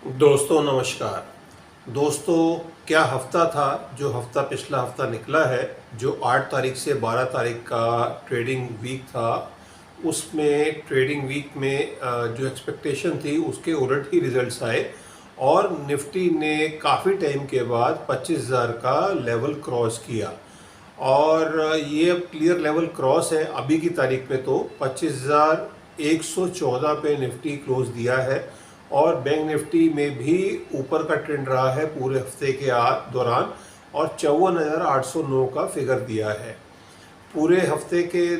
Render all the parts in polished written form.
दोस्तों नमस्कार। दोस्तों, क्या हफ्ता था। जो हफ्ता पिछला हफ्ता निकला है, जो 8 तारीख से 12 तारीख का ट्रेडिंग वीक था, उसमें ट्रेडिंग वीक में जो एक्सपेक्टेशन थी उसके उलट ही रिजल्ट्स आए और निफ्टी ने काफ़ी टाइम के बाद 25,000 का लेवल क्रॉस किया। और ये अब क्लियर लेवल क्रॉस है। अभी की तारीख में तो 25,114 पे निफ्टी क्लोज दिया है और बैंक निफ्टी में भी ऊपर का ट्रेंड रहा है पूरे हफ्ते के दौरान और 54,809 का फिगर दिया है। पूरे हफ्ते के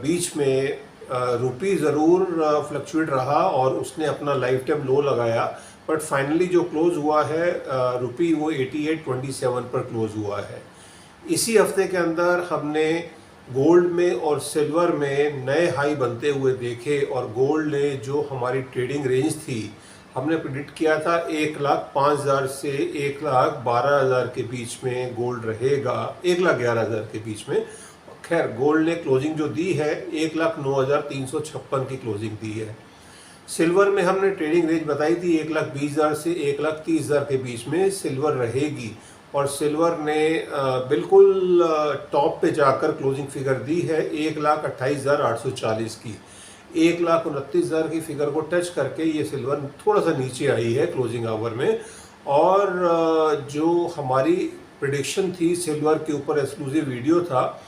बीच में रुपी ज़रूर फ्लक्चुएट रहा और उसने अपना लाइफ टाइम लो लगाया, बट फाइनली जो क्लोज हुआ है रुपी वो 88.27 पर क्लोज हुआ है। इसी हफ्ते के अंदर हमने गोल्ड में और सिल्वर में नए हाई बनते हुए देखे और गोल्ड ने जो हमारी ट्रेडिंग रेंज थी, हमने प्रिडिक्ट किया था 1,05,000 से 1,12,000 के बीच में गोल्ड रहेगा, 1,11,000 के बीच में। खैर, गोल्ड ने क्लोजिंग जो दी है 1,09,356 की क्लोजिंग दी है। सिल्वर में हमने ट्रेडिंग रेंज बताई थी 1,20,000 से 1,30,000 के बीच में सिल्वर रहेगी और सिल्वर ने बिल्कुल टॉप पे जाकर क्लोजिंग फिगर दी है 1,28,840 की। 1,29,000 की फिगर को टच करके ये सिल्वर थोड़ा सा नीचे आई है क्लोजिंग आवर में। और जो हमारी प्रिडिक्शन थी सिल्वर के ऊपर एक्सक्लूसिव वीडियो था,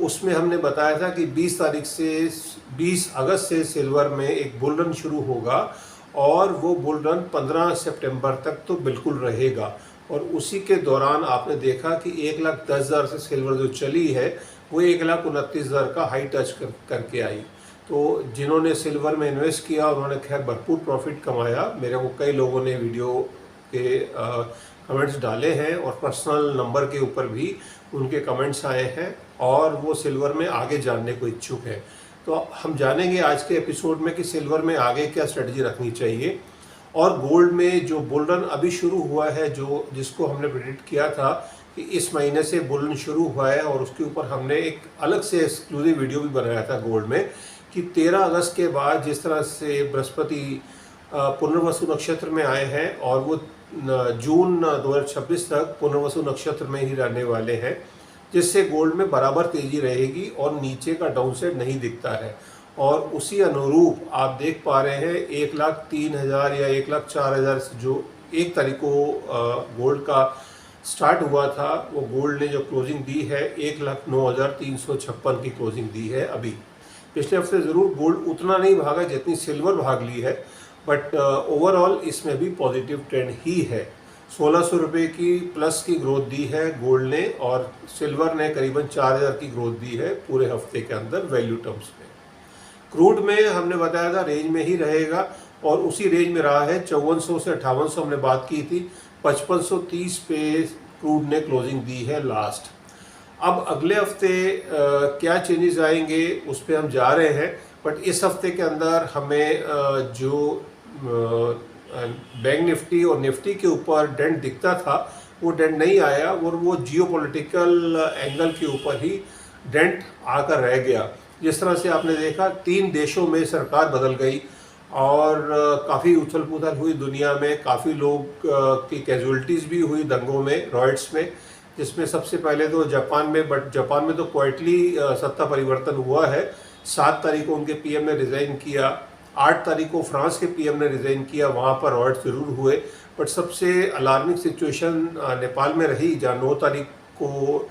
उसमें हमने बताया था कि 20 अगस्त से सिल्वर में एक बुल रन शुरू होगा और वो बुल रन 15 सितंबर तक तो बिल्कुल रहेगा। और उसी के दौरान आपने देखा कि 1,10,000 से सिल्वर जो चली है वो 1,29,000 का हाई टच करके आई। तो जिन्होंने सिल्वर में इन्वेस्ट किया उन्होंने खैर भरपूर प्रॉफिट कमाया। मेरे को कई लोगों ने वीडियो के कमेंट्स डाले हैं और पर्सनल नंबर के ऊपर भी उनके कमेंट्स आए हैं और वो सिल्वर में आगे जानने को इच्छुक है। तो हम जानेंगे आज के एपिसोड में कि सिल्वर में आगे क्या स्ट्रेटजी रखनी चाहिए। और गोल्ड में जो बुल रन अभी शुरू हुआ है, जो जिसको हमने प्रेडिक्ट किया था कि इस महीने से बुल रन शुरू हुआ है और उसके ऊपर हमने एक अलग से एक्सक्लूसिव वीडियो भी बनाया था गोल्ड में कि 13 अगस्त के बाद जिस तरह से बृहस्पति पुनर्वसु नक्षत्र में आए हैं और वो जून 2026 तक पुनर्वसु नक्षत्र में ही रहने वाले हैं, जिससे गोल्ड में बराबर तेजी रहेगी और नीचे का डाउनसाइड नहीं दिखता है। और उसी अनुरूप आप देख पा रहे हैं 1,03,000 या 1,04,000 से जो 1 तारीख को गोल्ड का स्टार्ट हुआ था, वो गोल्ड ने जो क्लोजिंग दी है 1,09,356 की क्लोजिंग दी है। अभी पिछले हफ्ते ज़रूर गोल्ड उतना नहीं भागा जितनी सिल्वर भाग ली है, बट ओवरऑल इसमें भी पॉजिटिव ट्रेंड ही है। 1,600 रुपये की प्लस की ग्रोथ दी है गोल्ड ने और सिल्वर ने करीबन 4,000 की ग्रोथ दी है पूरे हफ्ते के अंदर वैल्यू टर्म्स में। क्रूड में हमने बताया था रेंज में ही रहेगा और उसी रेंज में रहा है। 5400 से 5800 हमने बात की थी, 5530 पे क्रूड ने क्लोजिंग दी है लास्ट। अब अगले हफ्ते क्या चेंजेस आएंगे उस पर हम जा रहे हैं, बट इस हफ्ते के अंदर हमें जो बैंक निफ्टी और निफ्टी के ऊपर डेंट दिखता था वो डेंट नहीं आया और वो जियोपॉलिटिकल एंगल के ऊपर ही डेंट आकर रह गया। जिस तरह से आपने देखा 3 देशों में सरकार बदल गई और काफ़ी उथल पुथल हुई दुनिया में, काफ़ी लोग की कैजुअलिटीज़ भी हुई दंगों में, रॉयट्स में, जिसमें सबसे पहले तो जापान में, बट जापान में तो क्वाइटली सत्ता परिवर्तन हुआ है। 7 तारीख को उनके पीएम ने रिज़ाइन किया, 8 तारीख को फ्रांस के पीएम ने रिज़ाइन किया, वहाँ पर रॉयट्स जरूर हुए। बट सबसे अलार्मिंग सिचुएशन नेपाल में रही, जहाँ 9 तारीख को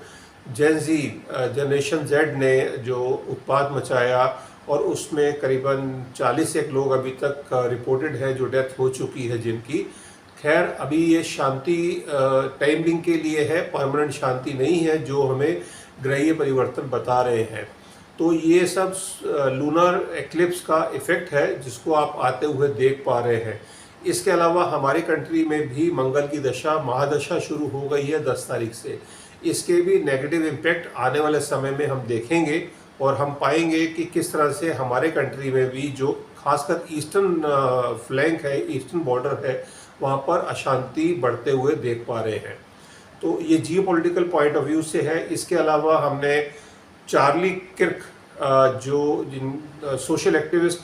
जेनजी जनरेशन जेड ने जो उत्पात मचाया और उसमें करीबन 40 लोग अभी तक रिपोर्टेड है जो डेथ हो चुकी है जिनकी। खैर, अभी ये शांति टाइमिंग के लिए है, परमानेंट शांति नहीं है जो हमें ग्रहीय परिवर्तन बता रहे हैं। तो ये सब लूनर एक्लिप्स का इफेक्ट है जिसको आप आते हुए देख पा रहे हैं। इसके अलावा हमारी कंट्री में भी मंगल की दशा महादशा शुरू हो गई है 10 तारीख से। इसके भी नेगेटिव इम्पैक्ट आने वाले समय में हम देखेंगे और हम पाएंगे कि किस तरह से हमारे कंट्री में भी जो खासकर ईस्टर्न फ्लैंक है, ईस्टर्न बॉर्डर है, वहाँ पर अशांति बढ़ते हुए देख पा रहे हैं। तो ये जियोपॉलिटिकल पॉइंट ऑफ व्यू से है। इसके अलावा हमने चार्ली किर्क जो जिन सोशल एक्टिविस्ट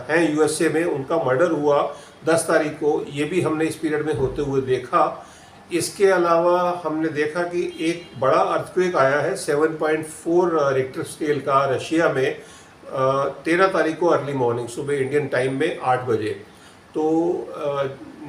हैं यूएसए में, उनका मर्डर हुआ 10 तारीख को, ये भी हमने इस पीरियड में होते हुए देखा। इसके अलावा हमने देखा कि एक बड़ा अर्थक्वेक आया है 7.4 रिक्टर स्केल का रशिया में 13 तारीख को अर्ली मॉर्निंग, सुबह इंडियन टाइम में 8 बजे। तो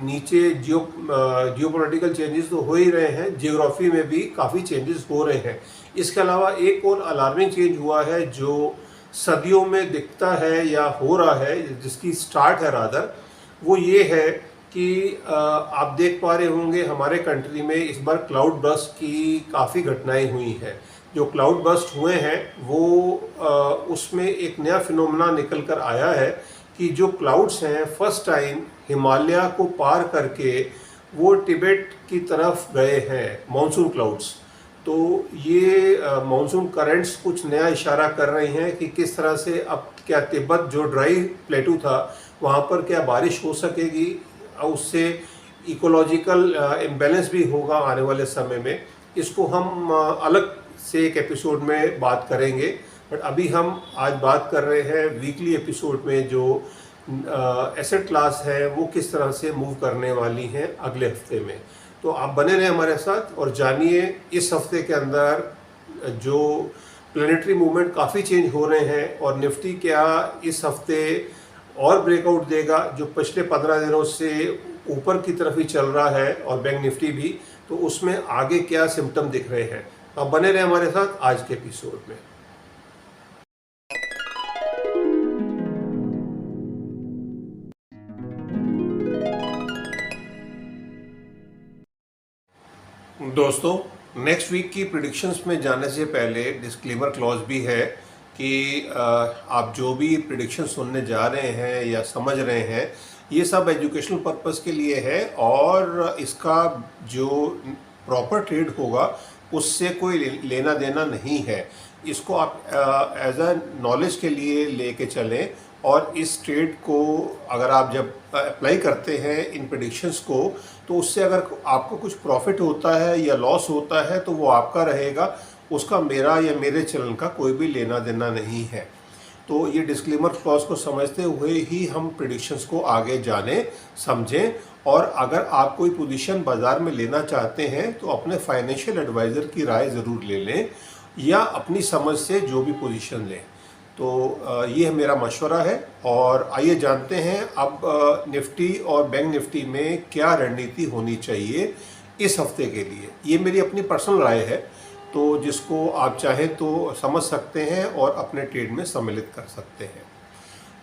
नीचे जियोपॉलिटिकल चेंजेस तो हो ही रहे हैं, जियोग्राफी में भी काफ़ी चेंजेस हो रहे हैं। इसके अलावा एक और अलार्मिंग चेंज हुआ है जो सदियों में दिखता है या हो रहा है, जिसकी स्टार्ट है रादर, वो ये है कि आप देख पा रहे होंगे हमारे कंट्री में इस बार क्लाउड बर्स्ट की काफ़ी घटनाएं हुई हैं। जो क्लाउड बर्स्ट हुए हैं वो उसमें एक नया फिनोमेना निकल कर आया है कि जो क्लाउड्स हैं फर्स्ट टाइम हिमालय को पार करके वो तिब्बत की तरफ गए हैं, मानसून क्लाउड्स। तो ये मानसून करंट्स कुछ नया इशारा कर रहे हैं कि किस तरह से अब क्या तिब्बत जो ड्राई प्लेटू था वहाँ पर क्या बारिश हो सकेगी, उससे इकोलॉजिकल इम्बैलेंस भी होगा आने वाले समय में। इसको हम अलग से एक एपिसोड में बात करेंगे, बट अभी हम आज बात कर रहे हैं वीकली एपिसोड में जो एसेट क्लास है वो किस तरह से मूव करने वाली हैं अगले हफ्ते में। तो आप बने रहें हमारे साथ और जानिए इस हफ्ते के अंदर जो प्लैनेटरी मूवमेंट काफ़ी चेंज हो रहे हैं और निफ्टी क्या इस हफ्ते और ब्रेकआउट देगा जो पिछले 15 दिनों से ऊपर की तरफ ही चल रहा है, और बैंक निफ्टी भी, तो उसमें आगे क्या सिम्टम दिख रहे हैं। आप बने रहें हमारे साथ आज के एपिसोड में। दोस्तों, नेक्स्ट वीक की प्रिडिक्शंस में जाने से पहले डिस्क्लेमर क्लॉज भी है कि आप जो भी प्रिडिक्शन सुनने जा रहे हैं या समझ रहे हैं ये सब एजुकेशनल पर्पस के लिए है, और इसका जो प्रॉपर ट्रेड होगा उससे कोई लेना देना नहीं है। इसको आप एज अ नॉलेज के लिए लेके चलें, और इस ट्रेड को अगर आप जब अप्लाई करते हैं इन प्रेडिक्शंस को, तो उससे अगर आपको कुछ प्रॉफिट होता है या लॉस होता है तो वो आपका रहेगा, उसका मेरा या मेरे चलन का कोई भी लेना देना नहीं है। तो ये डिस्क्लेमर क्लॉज को समझते हुए ही हम प्रेडिक्शंस को आगे जाने समझें, और अगर आप कोई पोजीशन बाज़ार में लेना चाहते हैं तो अपने फाइनेंशियल एडवाइज़र की राय ज़रूर ले लें या अपनी समझ से जो भी पोजीशन लें। तो ये मेरा मशवरा है, और आइए जानते हैं अब निफ्टी और बैंक निफ्टी में क्या रणनीति होनी चाहिए इस हफ्ते के लिए। ये मेरी अपनी पर्सनल राय है, तो जिसको आप चाहें तो समझ सकते हैं और अपने ट्रेड में सम्मिलित कर सकते हैं।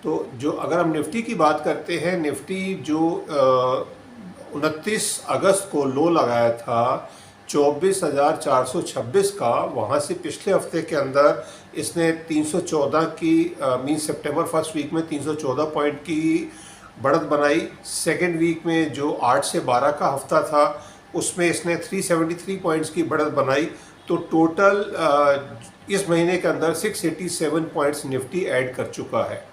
तो जो अगर हम निफ्टी की बात करते हैं, निफ्टी जो 29 अगस्त को लो लगाया था 24,426 का, वहाँ से पिछले हफ्ते के अंदर इसने 314 की मीन सितंबर फर्स्ट वीक में 314 पॉइंट की बढ़त बनाई। सेकेंड वीक में जो 8 से 12 का हफ्ता था उसमें इसने 373 पॉइंट्स की बढ़त बनाई। तो टोटल इस महीने के अंदर 687 पॉइंट्स निफ्टी ऐड कर चुका है।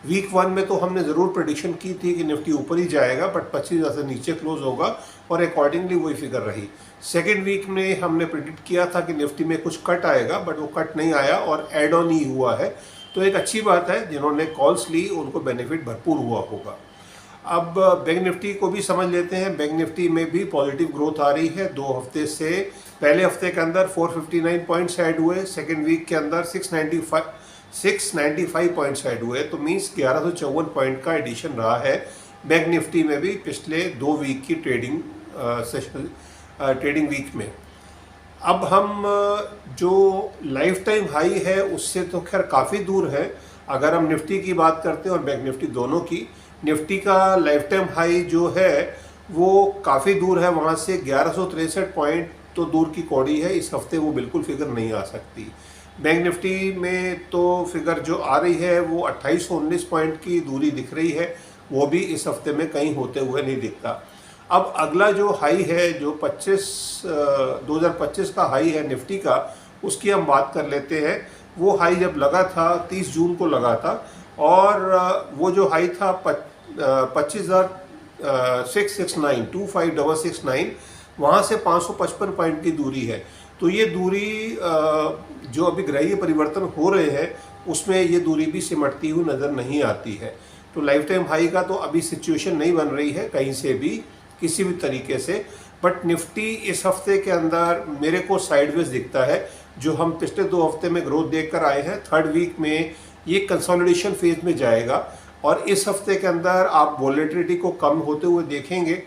वीक 1 में तो हमने ज़रूर प्रेडिक्शन की थी कि निफ्टी ऊपर ही जाएगा, बट 25,000 से नीचे क्लोज होगा, और अकॉर्डिंगली वही फिगर रही। सेकेंड वीक में हमने प्रेडिक्ट किया था कि निफ्टी में कुछ कट आएगा, बट वो कट नहीं आया और एड ऑन ही हुआ है। तो एक अच्छी बात है, जिन्होंने कॉल्स ली उनको बेनिफिट भरपूर हुआ होगा। अब बैंक निफ्टी को भी समझ लेते हैं। बैंक निफ्टी में भी पॉजिटिव ग्रोथ आ रही है 2 हफ्ते से। पहले हफ्ते के अंदर 459 पॉइंट्स ऐड हुए, सेकेंड वीक के अंदर 695 पॉइंट्स ऐड हुए, तो मीन्स 1154 पॉइंट का एडिशन रहा है बैंक निफ्टी में भी पिछले 2 वीक की ट्रेडिंग वीक में। अब हम जो लाइफ टाइम हाई है उससे तो खैर काफ़ी दूर है। अगर हम निफ्टी की बात करते हैं और बैंक निफ्टी दोनों की, निफ्टी का लाइफ टाइम हाई जो है वो काफ़ी दूर है, वहाँ से 1163 पॉइंट तो दूर की कौड़ी है। इस हफ्ते वो बिल्कुल फिगर नहीं आ सकती। बैंक निफ्टी में तो फिगर जो आ रही है वो 2819 पॉइंट की दूरी दिख रही है, वो भी इस हफ्ते में कहीं होते हुए नहीं दिखता। अब अगला जो हाई है, जो 2025 का हाई है निफ्टी का, उसकी हम बात कर लेते हैं। वो हाई जब लगा था 30 जून को लगा था, और वो जो हाई था 25,669 वहाँ से 555 पॉइंट की दूरी है। तो ये दूरी जो अभी ग्रहीय परिवर्तन हो रहे हैं उसमें ये दूरी भी सिमटती हुई नज़र नहीं आती है। तो लाइफ टाइम हाई का तो अभी सिचुएशन नहीं बन रही है कहीं से भी किसी भी तरीके से। बट निफ्टी इस हफ्ते के अंदर मेरे को साइडवेज दिखता है। जो हम पिछले 2 हफ्ते में ग्रोथ देखकर आए हैं, थर्ड वीक में ये कंसोलिडेशन फेज में जाएगा और इस हफ्ते के अंदर आप वोलेटिलिटी को कम होते हुए देखेंगे।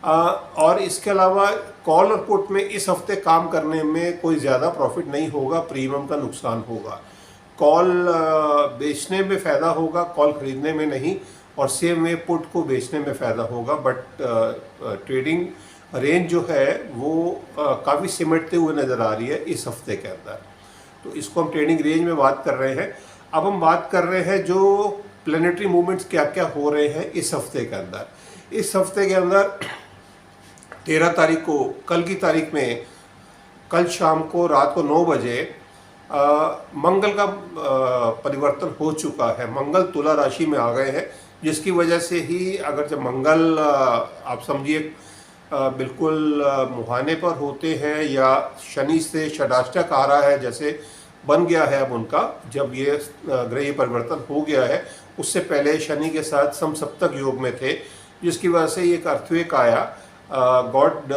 और इसके अलावा कॉल और पुट में इस हफ्ते काम करने में कोई ज़्यादा प्रॉफिट नहीं होगा, प्रीमियम का नुकसान होगा। कॉल बेचने में फ़ायदा होगा, कॉल खरीदने में नहीं, और सेम वे पुट को बेचने में फ़ायदा होगा। बट ट्रेडिंग रेंज जो है वो काफ़ी सिमटते हुए नज़र आ रही है इस हफ्ते के अंदर। तो इसको हम ट्रेडिंग रेंज में बात कर रहे हैं। अब हम बात कर रहे हैं जो प्लेनेटरी मूवमेंट्स क्या क्या हो रहे हैं इस हफ्ते के अंदर। इस हफ्ते के अंदर 13 तारीख को, कल की तारीख में, कल शाम को रात को 9 बजे मंगल का परिवर्तन हो चुका है। मंगल तुला राशि में आ गए हैं, जिसकी वजह से ही अगर जब मंगल आप समझिए बिल्कुल मुहाने पर होते हैं या शनि से षडाष्टक आ रहा है जैसे बन गया है अब उनका, जब ये ग्रह परिवर्तन हो गया है, उससे पहले शनि के साथ समसप्तक योग में थे, जिसकी वजह से एक अर्थक्वेक आया। गॉड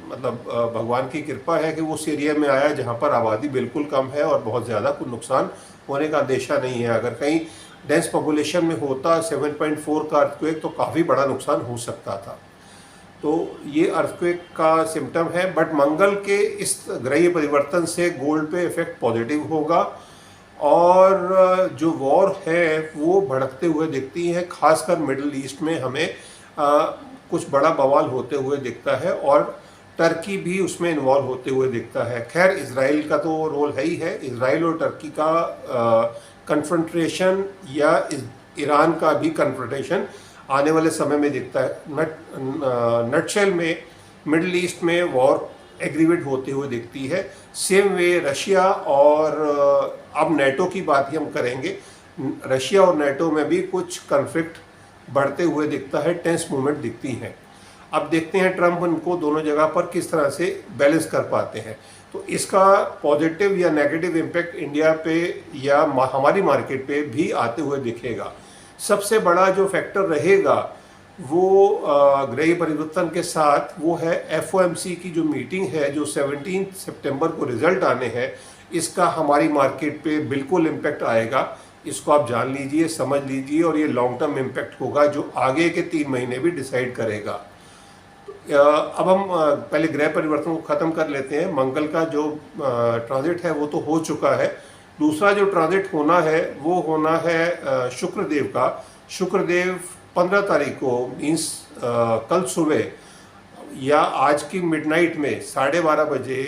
मतलब भगवान की कृपा है कि वो उस एरिया में आया जहाँ पर आबादी बिल्कुल कम है और बहुत ज़्यादा कुछ नुकसान होने का अंदेशा नहीं है। अगर कहीं डेंस पॉपुलेशन में होता 7.4 का अर्थक्वेक तो काफ़ी बड़ा नुकसान हो सकता था। तो ये अर्थक्वेक का सिम्टम है। बट मंगल के इस ग्रह परिवर्तन से गोल्ड पे इफेक्ट पॉजिटिव होगा और जो वॉर है वो भड़कते हुए दिखती है। खासकर मिडिल ईस्ट में हमें कुछ बड़ा बवाल होते हुए दिखता है और टर्की भी उसमें इन्वॉल्व होते हुए दिखता है। खैर इसराइल का तो रोल है ही है। इसराइल और टर्की का कन्फ्रंटेशन या ईरान का भी कन्फ्रंटेशन आने वाले समय में दिखता है। नटशेल में मिडिल ईस्ट में वॉर एग्रीवेट होते हुए दिखती है। सेम वे रशिया और अब नेटो की बात ही हम करेंगे। रशिया और नेटो में भी कुछ कन्फ्लिक्ट बढ़ते हुए दिखता है, टेंस मूवमेंट दिखती है। अब देखते हैं ट्रंप उनको दोनों जगह पर किस तरह से बैलेंस कर पाते हैं। तो इसका पॉजिटिव या नेगेटिव इम्पैक्ट इंडिया पे या हमारी मार्केट पे भी आते हुए दिखेगा। सबसे बड़ा जो फैक्टर रहेगा वो ग्रह परिवर्तन के साथ वो है FOMC की जो मीटिंग है, जो 17 सितंबर को रिजल्ट आने हैं। इसका हमारी मार्केट पे बिल्कुल इम्पैक्ट आएगा। इसको आप जान लीजिए, समझ लीजिए, और ये लॉन्ग टर्म इम्पैक्ट होगा जो आगे के 3 महीने भी डिसाइड करेगा। अब हम पहले ग्रह परिवर्तन को ख़त्म कर लेते हैं। मंगल का जो ट्रांजिट है वो तो हो चुका है। दूसरा जो ट्रांजिट होना है वो होना है शुक्रदेव का। शुक्रदेव 15 तारीख को मीन्स कल सुबह या आज की मिडनाइट में 12:30 बजे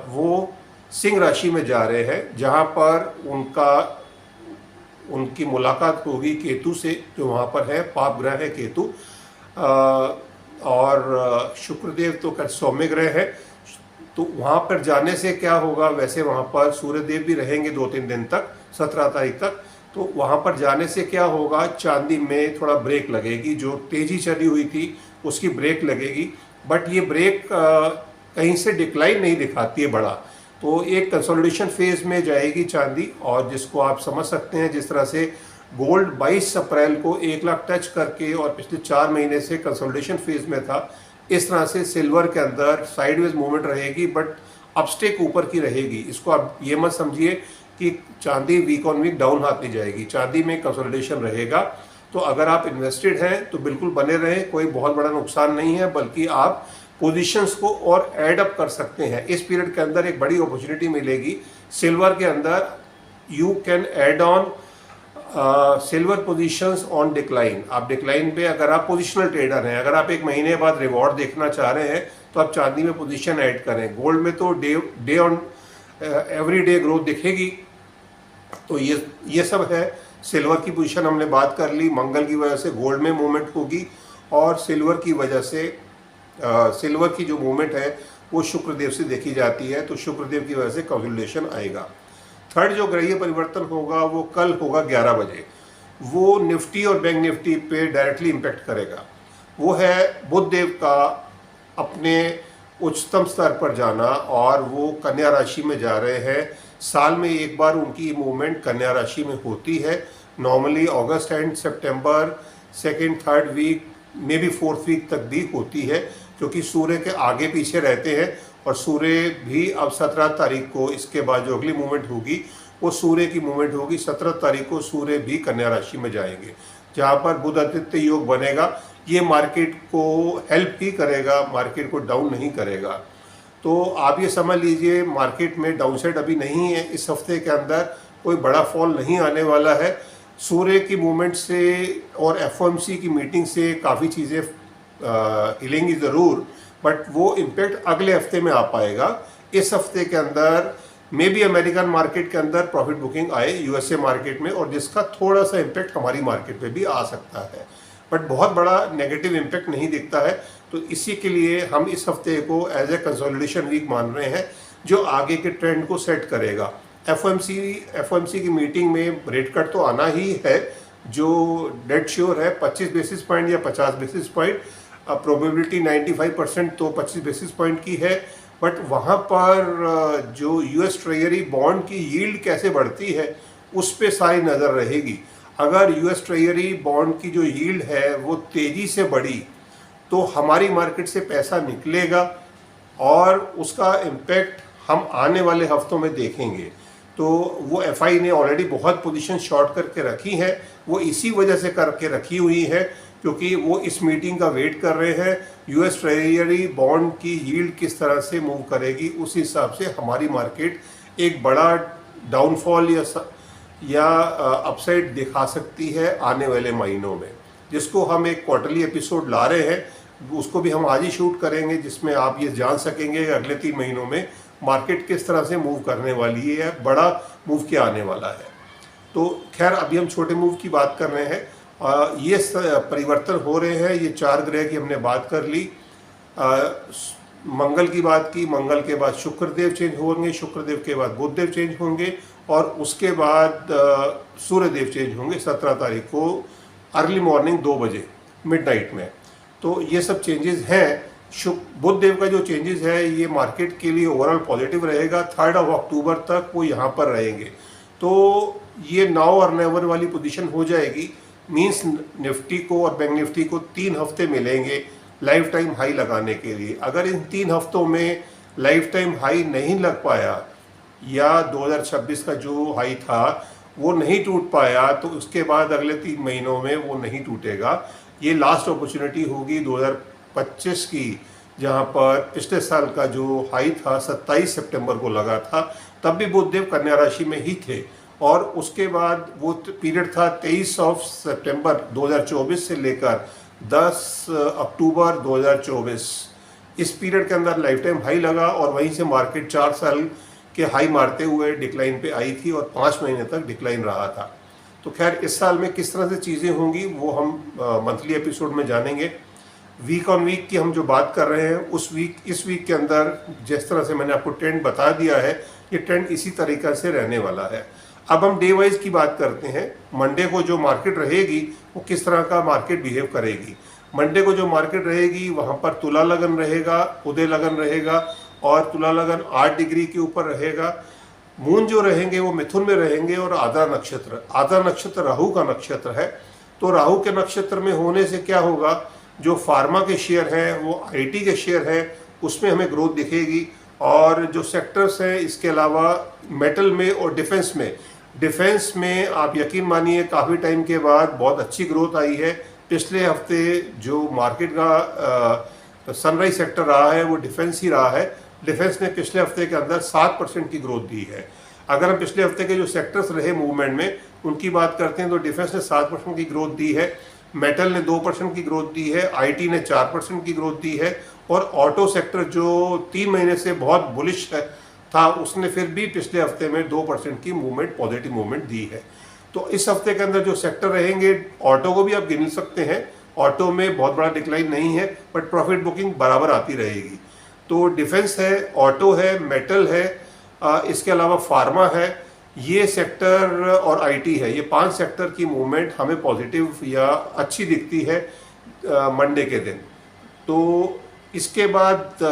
वो सिंह राशि में जा रहे हैं, जहाँ पर उनकी मुलाकात होगी केतु से, जो वहाँ पर है, पाप ग्रह है केतु। और शुक्रदेव तो सौम्य ग्रह है। तो वहाँ पर जाने से क्या होगा, वैसे वहाँ पर सूर्यदेव भी रहेंगे 2-3 दिन तक, 17 तारीख तक। तो वहाँ पर जाने से क्या होगा, चांदी में थोड़ा ब्रेक लगेगी। जो तेज़ी चली हुई थी उसकी ब्रेक लगेगी। बट ये ब्रेक कहीं से डिक्लाइन नहीं दिखाती है बड़ा। तो एक कंसोलिडेशन फेज में जाएगी चांदी, और जिसको आप समझ सकते हैं जिस तरह से गोल्ड 22 अप्रैल को 1 लाख टच करके और पिछले 4 महीने से कंसोलिडेशन फेज में था, इस तरह से सिल्वर के अंदर साइडवेज मूवमेंट रहेगी, बट अपस्टेक ऊपर की रहेगी। इसको आप ये मत समझिए कि चांदी वीक ऑन वीक डाउन हाथ नहीं जाएगी, चांदी में कंसोलिडेशन रहेगा। तो अगर आप इन्वेस्टेड हैं तो बिल्कुल बने रहें, कोई बहुत बड़ा नुकसान नहीं है, बल्कि आप पोजीशंस को और ऐड अप कर सकते हैं। इस पीरियड के अंदर एक बड़ी अपॉर्चुनिटी मिलेगी सिल्वर के अंदर। You can add on silver positions on decline. आप डिक्लाइन पे, अगर आप पोजिशनल ट्रेडर हैं, अगर आप 1 महीने बाद रिवॉर्ड देखना चाह रहे हैं तो आप चांदी में पोजीशन ऐड करें। गोल्ड में तो day on every day growth दिखेगी। तो ये सब है। सिल्वर की पोजीशन हमने बात कर ली। मंगल की वजह से गोल्ड में मूवमेंट होगी, और सिल्वर की वजह से सिल्वर की जो मूवमेंट है वो शुक्रदेव से देखी जाती है। तो शुक्रदेव की वजह से कंसोलिडेशन आएगा। थर्ड जो ग्रहीय परिवर्तन होगा वो कल होगा 11 बजे। वो निफ्टी और बैंक निफ्टी पे डायरेक्टली इम्पैक्ट करेगा। वो है बुध देव का अपने उच्चतम स्तर पर जाना, और वो कन्या राशि में जा रहे हैं। साल में एक बार उनकी मूवमेंट कन्या राशि में होती है। नॉर्मली अगस्त एंड सितंबर second third week may be fourth week तक भी होती है, क्योंकि सूर्य के आगे पीछे रहते हैं। और सूर्य भी अब 17 तारीख को, इसके बाद जो अगली मूवमेंट होगी वो सूर्य की मूवमेंट होगी। 17 तारीख को सूर्य भी कन्या राशि में जाएंगे, जहाँ पर बुध आदित्य योग बनेगा। ये मार्केट को हेल्प ही करेगा, मार्केट को डाउन नहीं करेगा। तो आप ये समझ लीजिए मार्केट में डाउनसाइड अभी नहीं है। इस हफ्ते के अंदर कोई बड़ा फॉल नहीं आने वाला है। सूर्य की मूवमेंट से और एफओएमसी की मीटिंग से काफ़ी चीज़ें हिलेंगी ज़रूर, बट वो इम्पेक्ट अगले हफ्ते में आ पाएगा। इस हफ्ते के अंदर मे बी अमेरिकन मार्केट के अंदर प्रॉफिट बुकिंग आए यूएसए मार्केट में, और जिसका थोड़ा सा इम्पेक्ट हमारी मार्केट पे भी आ सकता है, बट बहुत बड़ा नेगेटिव इम्पेक्ट नहीं दिखता है। तो इसी के लिए हम इस हफ्ते को एज ए कंसोलिडेशन वीक मान रहे हैं, जो आगे के ट्रेंड को सेट करेगा। एफओएमसी की मीटिंग में रेट कट तो आना ही है, जो डेड श्योर है 25 बेसिस पॉइंट या 50 बेसिस पॉइंट। प्रोबेबिलिटी 95% तो 25 बेसिस पॉइंट की है, बट वहाँ पर जो यूएस ट्रेजरी बॉन्ड की यील्ड कैसे बढ़ती है उस पर सारी नज़र रहेगी। अगर यूएस ट्रेजरी बॉन्ड की जो यील्ड है वो तेज़ी से बढ़ी तो हमारी मार्केट से पैसा निकलेगा, और उसका इम्पेक्ट हम आने वाले हफ्तों में देखेंगे। तो वो एफआई ने ऑलरेडी बहुत पोजीशन शॉर्ट करके रखी है, वो इसी वजह से करके रखी हुई है क्योंकि वो इस मीटिंग का वेट कर रहे हैं। यूएस ट्रेजरी बॉन्ड की यील्ड किस तरह से मूव करेगी, उस हिसाब से हमारी मार्केट एक बड़ा डाउनफॉल या अपसाइड दिखा सकती है आने वाले महीनों में, जिसको हम एक क्वार्टरली एपिसोड ला रहे हैं। उसको भी हम आज ही शूट करेंगे, जिसमें आप ये जान सकेंगे कि अगले 3 महीनों में मार्केट किस तरह से मूव करने वाली है, बड़ा मूव क्या आने वाला है। तो खैर अभी हम छोटे मूव की बात कर रहे हैं। ये परिवर्तन हो रहे हैं। ये 4 ग्रह की हमने बात कर ली। मंगल की बात की, मंगल के बाद शुक्रदेव चेंज होंगे, शुक्रदेव के बाद बुधदेव चेंज होंगे, और उसके बाद सूर्यदेव चेंज होंगे 17 तारीख को अर्ली मॉर्निंग 2 बजे मिडनाइट में। तो ये सब चेंजेस हैं। बुध देव का जो चेंजेस है ये मार्केट के लिए ओवरऑल पॉजिटिव रहेगा। 3 अक्टूबर तक वो यहाँ पर रहेंगे। तो ये नाउ और नेवर वाली पोजीशन हो जाएगी। मींस निफ्टी को और बैंक निफ्टी को 3 हफ्ते मिलेंगे लाइफ टाइम हाई लगाने के लिए। अगर इन 3 हफ्तों में लाइफ टाइम हाई नहीं लग पाया, या 2026 का जो हाई था वो नहीं टूट पाया, तो उसके बाद अगले 3 महीनों में वो नहीं टूटेगा। ये लास्ट अपॉर्चुनिटी होगी 2025 की, जहाँ पर पिछले साल का जो हाई था 27 सितंबर को लगा था, तब भी बुधदेव कन्या राशि में ही थे। और उसके बाद वो पीरियड था 23 सितंबर 2024 से लेकर 10 अक्टूबर 2024। इस पीरियड के अंदर लाइफ टाइम हाई लगा, और वहीं से मार्केट 4 साल के हाई मारते हुए डिक्लाइन पे आई थी, और 5 महीने तक डिक्लाइन रहा था। तो खैर इस साल में किस तरह से चीज़ें होंगी वो हम मंथली एपिसोड में जानेंगे। वीक ऑन वीक की हम जो बात कर रहे हैं इस वीक के अंदर जिस तरह से मैंने आपको ट्रेंड बता दिया है, ये ट्रेंड इसी तरीक़ा से रहने वाला है। अब हम डे वाइज की बात करते हैं। मंडे को जो मार्केट रहेगी वो किस तरह का मार्केट बिहेव करेगी। मंडे को जो मार्केट रहेगी वहाँ पर तुला लगन रहेगा, उदय लगन रहेगा, और तुला लगन 8 डिग्री के ऊपर रहेगा। मून जो रहेंगे वो मिथुन में रहेंगे, और आधा नक्षत्र राहु का नक्षत्र है। तो राहु के नक्षत्र में होने से क्या होगा, जो फार्मा के शेयर हैं वो आईटी के शेयर हैं उसमें हमें ग्रोथ दिखेगी। और जो सेक्टर्स हैं इसके अलावा मेटल में और डिफेंस में आप यकीन मानिए काफ़ी टाइम के बाद बहुत अच्छी ग्रोथ आई है। पिछले हफ्ते जो मार्केट का सनराइज सेक्टर रहा है वो डिफेंस ही रहा है। डिफेंस ने पिछले हफ्ते के अंदर 7% की ग्रोथ दी है। अगर हम पिछले हफ्ते के जो सेक्टर्स रहे मूवमेंट में उनकी बात करते हैं तो डिफेंस ने 7% की ग्रोथ दी है, मेटल ने 2% की ग्रोथ दी है, आईटी ने 4% की ग्रोथ दी है, और ऑटो सेक्टर जो 3 महीने से बहुत बुलिश था उसने फिर भी पिछले हफ्ते में 2% की मूवमेंट, पॉजिटिव मूवमेंट दी है। तो इस हफ्ते के अंदर जो सेक्टर रहेंगे, ऑटो को भी आप गिन सकते हैं। ऑटो में बहुत बड़ा डिक्लाइन नहीं है, बट प्रॉफिट बुकिंग बराबर आती रहेगी। तो डिफेंस है, ऑटो है, मेटल है, इसके अलावा फार्मा है, ये सेक्टर और आईटी है। ये 5 सेक्टर की मूवमेंट हमें पॉजिटिव या अच्छी दिखती है मंडे के दिन। तो इसके बाद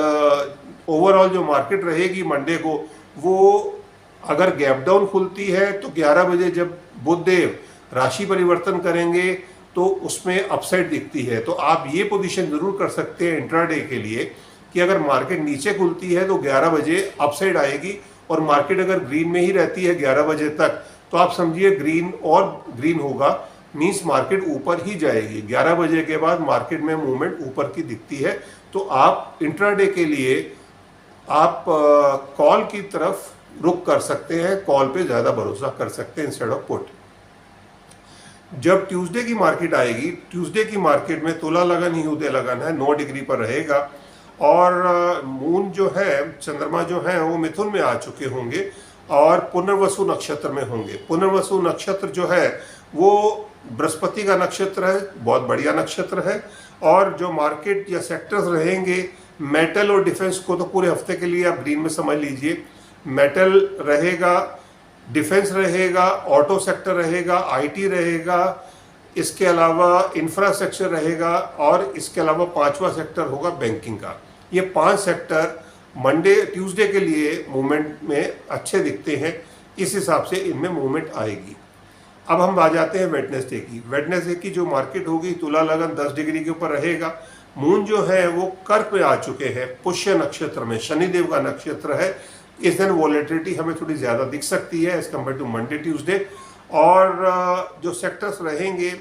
ओवरऑल जो मार्केट रहेगी मंडे को, वो अगर गैप डाउन खुलती है तो 11 बजे जब बुधदेव राशि परिवर्तन करेंगे तो उसमें अपसाइड दिखती है। तो आप ये पोजीशन ज़रूर कर सकते हैं इंट्राडे के लिए कि अगर मार्केट नीचे खुलती है तो 11 बजे अपसाइड आएगी, और मार्केट अगर ग्रीन में ही रहती है 11 बजे तक तो आप समझिए ग्रीन और ग्रीन होगा, मीन्स मार्केट ऊपर ही जाएगी। 11 बजे के बाद मार्केट में मूवमेंट ऊपर की दिखती है। तो आप इंट्राडे के लिए आप कॉल की तरफ रुख कर सकते हैं, कॉल पे ज़्यादा भरोसा कर सकते हैं इंस्टेड ऑफ पुट। जब ट्यूसडे की मार्केट आएगी, ट्यूसडे की मार्केट में तुला लगन ही उदय लगन है, 9 डिग्री पर रहेगा, और मून जो है, चंद्रमा जो है वो मिथुन में आ चुके होंगे और पुनर्वसु नक्षत्र में होंगे। पुनर्वसु नक्षत्र जो है वो बृहस्पति का नक्षत्र है, बहुत बढ़िया नक्षत्र है। और जो मार्केट या सेक्टर्स रहेंगे, मेटल और डिफेंस को तो पूरे हफ्ते के लिए आप ग्रीन में समझ लीजिए। मेटल रहेगा, डिफेंस रहेगा, ऑटो सेक्टर रहेगा, आईटी रहेगा, इसके अलावा इंफ्रास्ट्रक्चर रहेगा, और इसके अलावा 5वां सेक्टर होगा बैंकिंग का। ये 5 सेक्टर मंडे ट्यूसडे के लिए मूवमेंट में अच्छे दिखते हैं, इस हिसाब से इनमें मूवमेंट आएगी। अब हम आ जाते हैं वेडनेसडे की। वेडनेसडे की जो मार्केट होगी, तुला लगन 10 डिग्री के ऊपर रहेगा। मून जो है वो कर्क में आ चुके हैं, पुष्य नक्षत्र में, शनिदेव का नक्षत्र है। इस दिन वॉलेटिलिटी हमें थोड़ी ज़्यादा दिख सकती है as compare to Monday Tuesday. और जो सेक्टर्स रहेंगे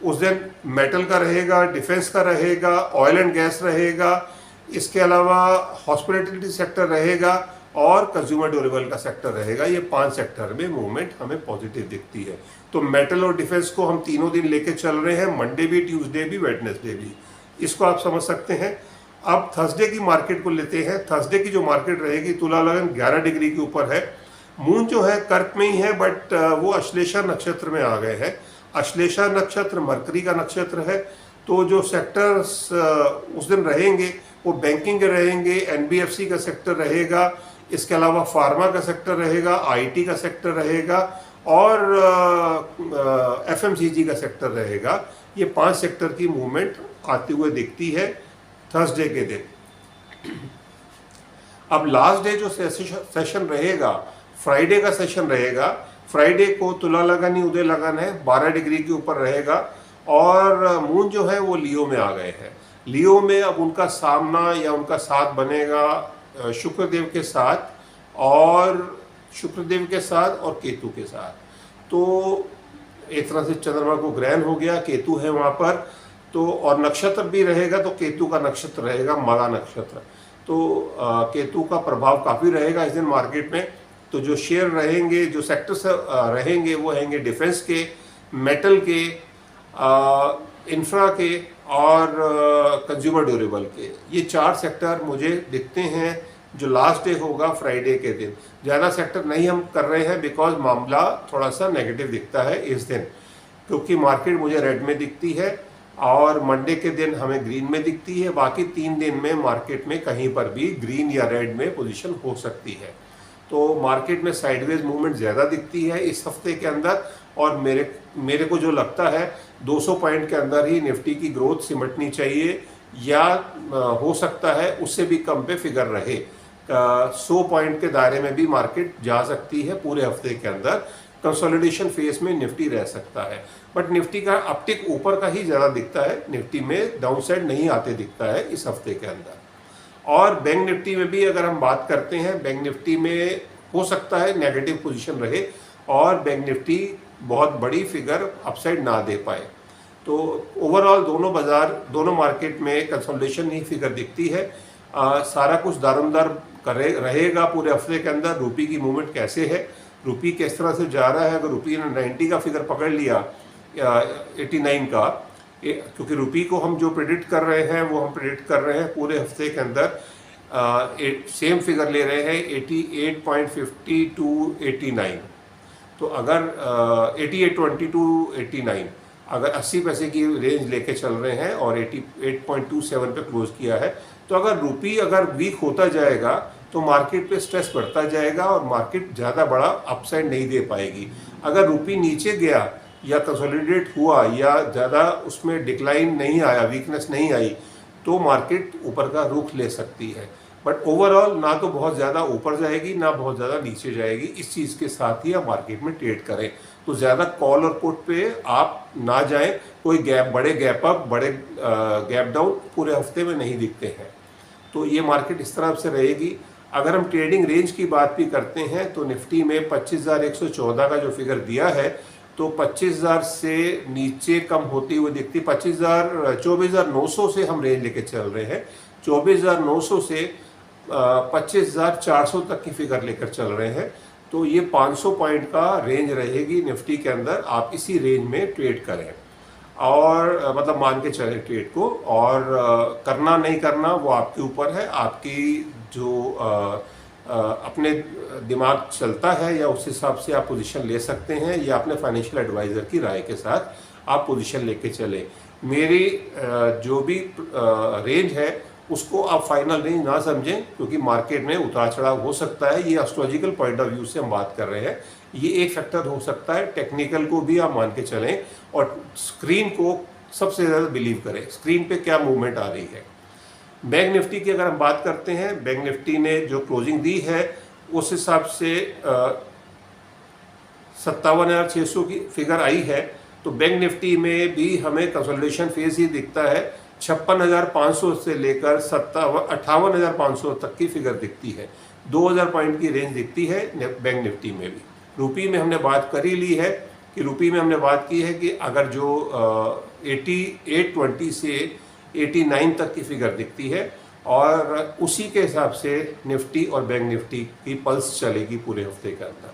उस दिन मेटल का रहेगा, डिफेंस का रहेगा, ऑयल एंड गैस रहेगा, इसके अलावा हॉस्पिटैलिटी सेक्टर रहेगा और कंज्यूमर ड्यूरेबल का सेक्टर रहेगा। ये 5 सेक्टर में मूवमेंट हमें पॉजिटिव दिखती है। तो मेटल और डिफेंस को हम तीनों दिन लेके चल रहे हैं, मंडे भी, ट्यूसडे भी, वेडनेसडे भी। इसको आप समझ सकते हैं। अब थर्सडे की मार्केट को लेते हैं। थर्सडे की जो मार्केट रहेगी, तुला लगन 11 डिग्री के ऊपर है। मून जो है कर्क में ही है, बट वो अश्लेषा नक्षत्र में आ गए हैं। अश्लेषा नक्षत्र मरकरी का नक्षत्र है। तो जो सेक्टर्स उस दिन रहेंगे वो बैंकिंग के रहेंगे, एनबीएफसी का सेक्टर रहेगा, इसके अलावा फार्मा का सेक्टर रहेगा, आईटी का सेक्टर रहेगा, और एफएमसीजी का सेक्टर रहेगा। ये 5 सेक्टर की मूवमेंट आते हुए दिखती है थर्सडे के दिन। अब लास्ट डे जो सेशन रहेगा, फ्राइडे का सेशन रहेगा। फ्राइडे को तुला लगन ही उदय लगन है, 12 डिग्री के ऊपर रहेगा, और मून जो है वो लियो में आ गए हैं। लियो में अब उनका सामना या उनका साथ बनेगा शुक्रदेव के साथ, और शुक्रदेव के साथ और केतु के साथ। तो एक तरह से चंद्रमा को ग्रहण हो गया, केतु है वहाँ पर। तो और नक्षत्र भी रहेगा, तो केतु का नक्षत्र रहेगा मगा नक्षत्र। तो केतु का प्रभाव काफ़ी रहेगा इस दिन मार्केट में। तो जो शेयर रहेंगे, जो सेक्टर्स रहेंगे, वो रहेंगे डिफेंस के, मेटल के, इंफ्रा के और कंज्यूमर ड्यूरेबल के। ये 4 सेक्टर मुझे दिखते हैं जो लास्ट डे होगा फ्राइडे के दिन। ज़्यादा सेक्टर नहीं हम कर रहे हैं बिकॉज मामला थोड़ा सा नेगेटिव दिखता है इस दिन, क्योंकि मार्केट मुझे रेड में दिखती है और मंडे के दिन हमें ग्रीन में दिखती है। बाकी 3 दिन में मार्केट में कहीं पर भी ग्रीन या रेड में पोजीशन हो सकती है। तो मार्केट में साइडवेज मूवमेंट ज़्यादा दिखती है इस हफ्ते के अंदर, और मेरे को जो लगता है 200 पॉइंट के अंदर ही निफ्टी की ग्रोथ सिमटनी चाहिए, या हो सकता है उससे भी कम पे फिगर रहे। 100 पॉइंट के दायरे में भी मार्केट जा सकती है पूरे हफ्ते के अंदर। कंसोलिडेशन फेज में निफ्टी रह सकता है, बट निफ्टी का अपटिक ऊपर का ही ज़्यादा दिखता है, निफ्टी में डाउनसाइड नहीं आते दिखता है इस हफ्ते के अंदर। और बैंक निफ्टी में भी अगर हम बात करते हैं, बैंक निफ्टी में हो सकता है नेगेटिव पोजीशन रहे और बैंक निफ्टी बहुत बड़ी फिगर अपसाइड ना दे पाए। तो ओवरऑल दोनों मार्केट में कंसोलिडेशन ही फिगर दिखती है। सारा कुछ दारोमदार रहेगा पूरे हफ्ते के अंदर। रुपये की मूवमेंट कैसे है, रुपये किस तरह से जा रहा है। अगर रुपये ने 90 का फिगर पकड़ लिया, 89 का, क्योंकि रुपये को हम जो प्रेडिक्ट कर रहे हैं वो हम प्रेडिक्ट कर रहे हैं पूरे हफ्ते के अंदर सेम फिगर ले रहे हैं 88.50 टू 89। तो अगर 88.20 टू 89 अगर 80 पैसे की रेंज लेके चल रहे हैं और 88.27 पे क्लोज किया है, तो अगर रुपये अगर वीक होता जाएगा तो मार्केट पे स्ट्रेस बढ़ता जाएगा और मार्केट ज़्यादा बड़ा अपसाइड नहीं दे पाएगी। अगर रुपये नीचे गया या कंसोलिडेट हुआ या ज़्यादा उसमें डिक्लाइन नहीं आया, वीकनेस नहीं आई, तो मार्केट ऊपर का रुख ले सकती है। बट ओवरऑल ना तो बहुत ज़्यादा ऊपर जाएगी ना बहुत ज़्यादा नीचे जाएगी। इस चीज़ के साथ ही आप मार्केट में ट्रेड करें। तो ज़्यादा कॉल और पुट पे आप ना जाएं। कोई बड़े गैप अप, बड़े गैप डाउन पूरे हफ्ते में नहीं दिखते हैं। तो ये मार्केट इस तरह से रहेगी। अगर हम ट्रेडिंग रेंज की बात भी करते हैं तो निफ्टी में 25,114 का जो फिगर दिया है, तो 25,000 से नीचे कम होती हुई दिखती। 24,900 से हम रेंज लेके चल रहे हैं। 24,900 से 25,400 तक की फिगर लेकर चल रहे हैं। तो ये 500 पॉइंट का रेंज रहेगी निफ्टी के अंदर। आप इसी रेंज में ट्रेड करें और मतलब मान के चले ट्रेड को, और करना नहीं करना वो आपके ऊपर है। आपकी जो अपने दिमाग चलता है या उस हिसाब से आप पोजीशन ले सकते हैं, या अपने फाइनेंशियल एडवाइज़र की राय के साथ आप पोजीशन लेके चले। मेरी जो भी रेंज है उसको आप फाइनल रेंज ना समझें, क्योंकि मार्केट में उतार चढ़ाव हो सकता है। ये एस्ट्रोलॉजिकल पॉइंट ऑफ व्यू से हम बात कर रहे हैं, ये एक फैक्टर हो सकता है। टेक्निकल को भी आप मान के चलें और स्क्रीन को सबसे ज़्यादा बिलीव करें, स्क्रीन पे क्या मूवमेंट आ रही है। बैंक निफ्टी की अगर हम बात करते हैं, बैंक निफ्टी ने जो क्लोजिंग दी है उस हिसाब से 57,600 की फिगर आई है। तो बैंक निफ्टी में भी हमें कंसोलिडेशन फेज ही दिखता है। 56,500 से लेकर 58,500 तक की फिगर दिखती है। 2,000 पॉइंट की रेंज दिखती है बैंक निफ्टी में भी। रुपी में हमने बात कर ही ली है कि रुपी में हमने बात की है कि अगर जो 8820 से 89 तक की फिगर दिखती है, और उसी के हिसाब से निफ्टी और बैंक निफ्टी की पल्स चलेगी पूरे हफ्ते के अंदर।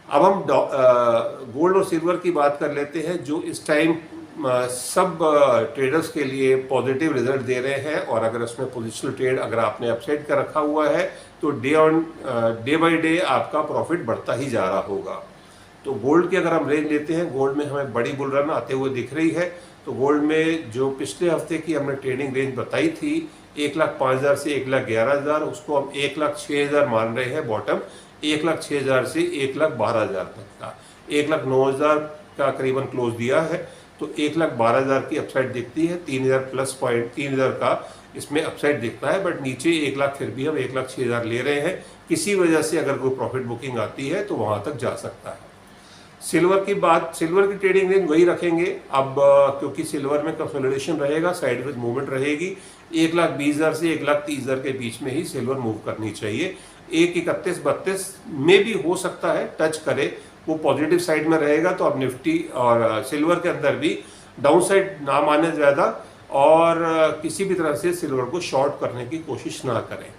अब हम गोल्ड और सिल्वर की बात कर लेते हैं, जो इस टाइम सब ट्रेडर्स के लिए पॉजिटिव रिजल्ट दे रहे हैं। और अगर उसमें पोजिशनल ट्रेड अगर आपने अपसाइड का रखा हुआ है तो डे बाय डे आपका प्रॉफिट बढ़ता ही जा रहा होगा। तो गोल्ड की अगर हम रेंज लेते हैं, गोल्ड में हमें बड़ी बुल रन आते हुए दिख रही है। तो गोल्ड में जो पिछले हफ्ते की हमने ट्रेडिंग रेंज बताई थी 1,05,000 से 1,11,000, उसको हम 1,06,000 मान रहे हैं बॉटम। 1,06,000 से 1,12,000 तक का, 1,09,000 का करीबन क्लोज दिया है। तो 1,12,000 की अपसाइड दिखती है। 3,000 प्लस पॉइंट 3,000 का इसमें अपसाइड दिखता है, बट नीचे 1,00,000 फिर भी हम 1,06,000 ले रहे हैं। किसी वजह से अगर कोई प्रॉफिट बुकिंग आती है तो वहां तक जा सकता है। सिल्वर की बात, सिल्वर की ट्रेडिंग रेंज वही रखेंगे अब, क्योंकि सिल्वर में कंसोलिडेशन रहेगा, साइडवेज मूवमेंट रहेगी। 1,20,000 से 1,30,000 के बीच में ही सिल्वर मूव करनी चाहिए। 1,31-32 में भी हो सकता है टच करे, वो पॉजिटिव साइड में रहेगा। तो अब निफ्टी और सिल्वर के अंदर भी डाउन साइड ना माने ज़्यादा, और किसी भी तरह से सिल्वर को शॉर्ट करने की कोशिश ना करें।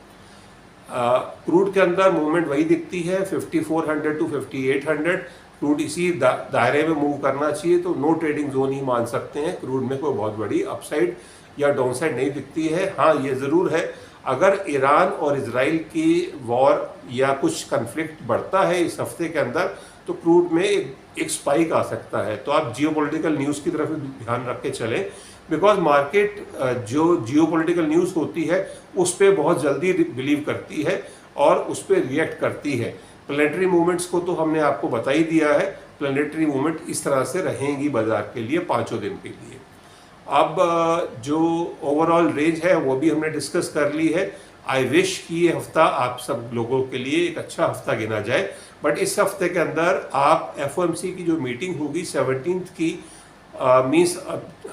क्रूड के अंदर मूवमेंट वही दिखती है 5400 टू 5800। क्रूड इसी दायरे में मूव करना चाहिए, तो नो ट्रेडिंग जोन ही मान सकते हैं। क्रूड में कोई बहुत बड़ी अपसाइड या डाउन साइड नहीं दिखती है। हाँ, ये ज़रूर है, अगर ईरान और इजराइल की वॉर या कुछ कन्फ्लिक्ट बढ़ता है इस हफ्ते के अंदर, तो क्रूड में एक स्पाइक आ सकता है। तो आप जियोपॉलिटिकल न्यूज़ की तरफ भी ध्यान रख के चलें, बिकॉज मार्केट जो जियोपॉलिटिकल न्यूज़ होती है उस पर बहुत जल्दी बिलीव करती है और उस पर रिएक्ट करती है। प्लैनेटरी मूवमेंट्स को तो हमने आपको बता ही दिया है। प्लैनेटरी मूवमेंट इस तरह से रहेंगी बाजार के लिए 5 दिन के लिए। अब जो ओवरऑल रेंज है वो भी हमने डिस्कस कर ली है। आई विश कि ये हफ्ता आप सब लोगों के लिए एक अच्छा हफ्ता गिना जाए, बट इस हफ्ते के अंदर आप FOMC की जो मीटिंग होगी 17th की, मीन्स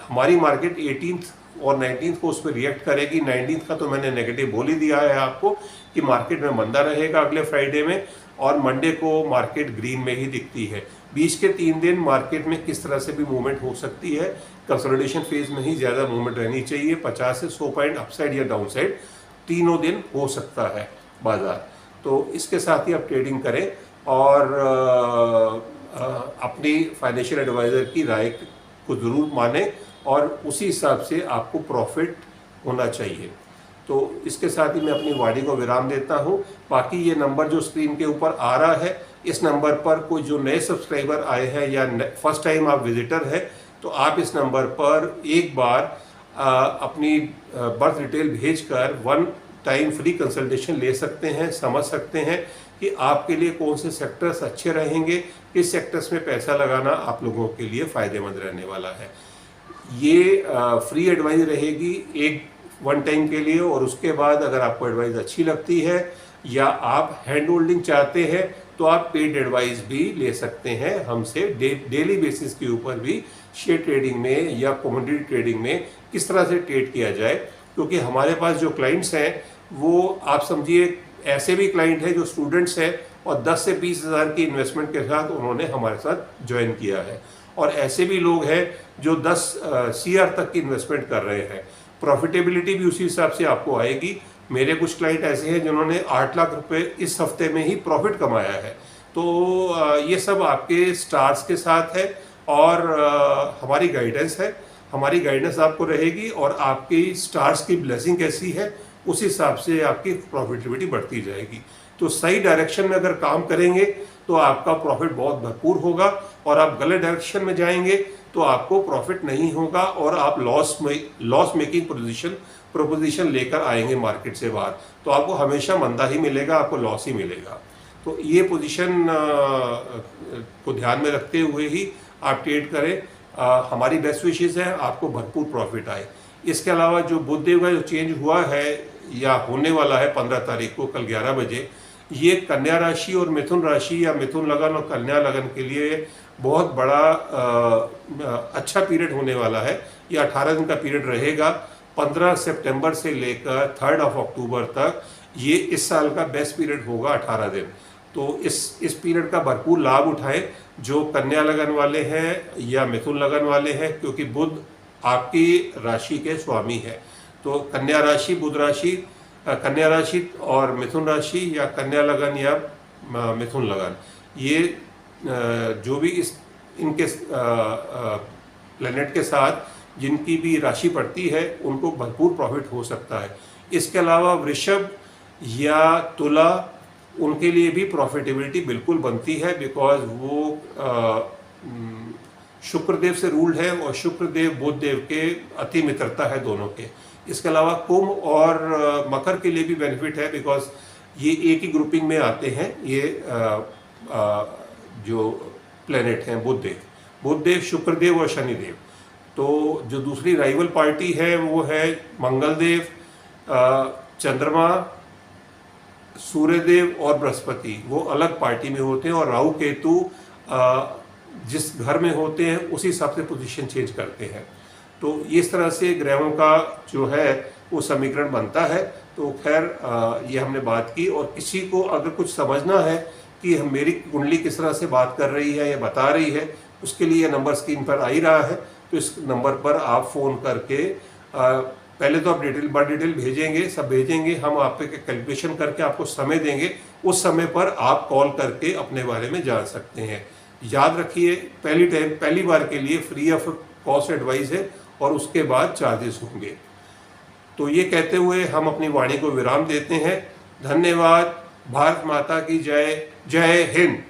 हमारी मार्केट 18th और 19th को उस पर रिएक्ट करेगी। 19th का तो मैंने नेगेटिव बोल ही दिया है आपको कि मार्केट में मंदा रहेगा अगले फ्राइडे में, और मंडे को मार्केट ग्रीन में ही दिखती है। बीच के 3 दिन मार्केट में किस तरह से भी मूवमेंट हो सकती है। कंसोलिडेशन फेज में ही ज़्यादा मूवमेंट रहनी चाहिए। 50 से 100 पॉइंट अपसाइड या डाउन साइड तीनों दिन हो सकता है बाजार। तो इसके साथ ही आप ट्रेडिंग करें और अपनी फाइनेंशियल एडवाइज़र की राय को ज़रूर माने, और उसी हिसाब से आपको प्रॉफिट होना चाहिए। तो इसके साथ ही मैं अपनी वाणी को विराम देता हूँ। बाकी ये नंबर जो स्क्रीन के ऊपर आ रहा है, इस नंबर पर कोई जो नए सब्सक्राइबर आए हैं या फर्स्ट टाइम आप विजिटर हैं, तो आप इस नंबर पर एक बार अपनी बर्थ डिटेल भेजकर 1 टाइम फ्री कंसल्टेशन ले सकते हैं, समझ सकते हैं कि आपके लिए कौन से सेक्टर्स अच्छे रहेंगे, किस सेक्टर्स में पैसा लगाना आप लोगों के लिए फ़ायदेमंद रहने वाला है। ये फ्री एडवाइस रहेगी एक 1 टाइम के लिए, और उसके बाद अगर आपको एडवाइस अच्छी लगती है या आप हैंड होल्डिंग चाहते हैं तो आप पेड एडवाइस भी ले सकते हैं हमसे। डेली बेसिस के ऊपर भी शेयर ट्रेडिंग में या कमोडिटी ट्रेडिंग में किस तरह से ट्रेड किया जाए, क्योंकि हमारे पास जो क्लाइंट्स हैं वो आप समझिए ऐसे भी क्लाइंट हैं जो स्टूडेंट्स हैं और 10 से 20 हज़ार की इन्वेस्टमेंट के साथ उन्होंने हमारे साथ ज्वाइन किया है, और ऐसे भी लोग हैं जो 10 CR तक की इन्वेस्टमेंट कर रहे हैं। प्रॉफिटेबिलिटी भी उसी हिसाब से आपको आएगी। मेरे कुछ क्लाइंट ऐसे हैं जिन्होंने 8 लाख रुपए इस हफ्ते में ही प्रॉफिट कमाया है। तो ये सब आपके स्टार्स के साथ है और हमारी गाइडेंस है। हमारी गाइडेंस आपको रहेगी और आपकी स्टार्स की ब्लेसिंग कैसी है उस हिसाब से आपकी प्रॉफिटेबिलिटी बढ़ती जाएगी। तो सही डायरेक्शन में अगर काम करेंगे तो आपका प्रॉफिट बहुत भरपूर होगा, और आप गलत डायरेक्शन में जाएंगे तो आपको प्रॉफिट नहीं होगा और आप लॉस मेकिंग प्रोपोजिशन लेकर आएंगे मार्केट से बाहर, तो आपको हमेशा मंदा ही मिलेगा, आपको लॉस ही मिलेगा। तो ये पोजीशन को ध्यान में रखते हुए ही आप ट्रेड करें। हमारी बेस्ट विशेष है आपको भरपूर प्रॉफिट आए। इसके अलावा जो बुधदेव का जो चेंज हुआ है या होने वाला है 15 तारीख को कल 11 बजे, ये कन्या राशि और मिथुन राशि या मिथुन लगन और कन्या लगन के लिए बहुत बड़ा अच्छा पीरियड होने वाला है। ये 18 दिन का पीरियड रहेगा। 15 सितंबर से लेकर 3 अक्टूबर तक ये इस साल का बेस्ट पीरियड होगा, 18 दिन। तो इस पीरियड का भरपूर लाभ उठाएं जो कन्या लगन वाले हैं या मिथुन लगन वाले हैं, क्योंकि बुध आपकी राशि के स्वामी है। तो कन्या राशि, बुध राशि, कन्या राशि और मिथुन राशि या कन्या लगन या मिथुन लगन, ये जो भी इनके प्लेनेट के साथ जिनकी भी राशि पड़ती है उनको भरपूर प्रॉफिट हो सकता है। इसके अलावा वृषभ या तुला, उनके लिए भी प्रॉफिटेबिलिटी बिल्कुल बनती है, बिकॉज वो शुक्रदेव से रूल्ड है और शुक्रदेव बुधदेव के अति मित्रता है दोनों के। इसके अलावा कुंभ और मकर के लिए भी बेनिफिट है, बिकॉज ये एक ही ग्रुपिंग में आते हैं। ये जो प्लेनेट हैं बुधदेव, शुक्रदेव और शनिदेव। तो जो दूसरी राइवल पार्टी है वो है मंगलदेव, चंद्रमा, सूर्यदेव और बृहस्पति, वो अलग पार्टी में होते हैं, और राहु केतु जिस घर में होते हैं उसी हिसाब से पोजीशन चेंज करते हैं। तो इस तरह से ग्रहों का जो है वो समीकरण बनता है। तो खैर ये हमने बात की, और किसी को अगर कुछ समझना है कि मेरी कुंडली किस तरह से बात कर रही है या बता रही है, उसके लिए नंबर स्क्रीन पर आ ही रहा है। तो इस नंबर पर आप फ़ोन करके पहले तो आप डिटेल भेजेंगे, सब भेजेंगे, हम आप पे कैलकुलेशन करके आपको समय देंगे, उस समय पर आप कॉल करके अपने बारे में जान सकते हैं। याद रखिए पहली बार के लिए फ्री ऑफ कॉस्ट एडवाइस है और उसके बाद चार्जेस होंगे। तो ये कहते हुए हम अपनी वाणी को विराम देते हैं। धन्यवाद। भारत माता की जय। जय हिंद।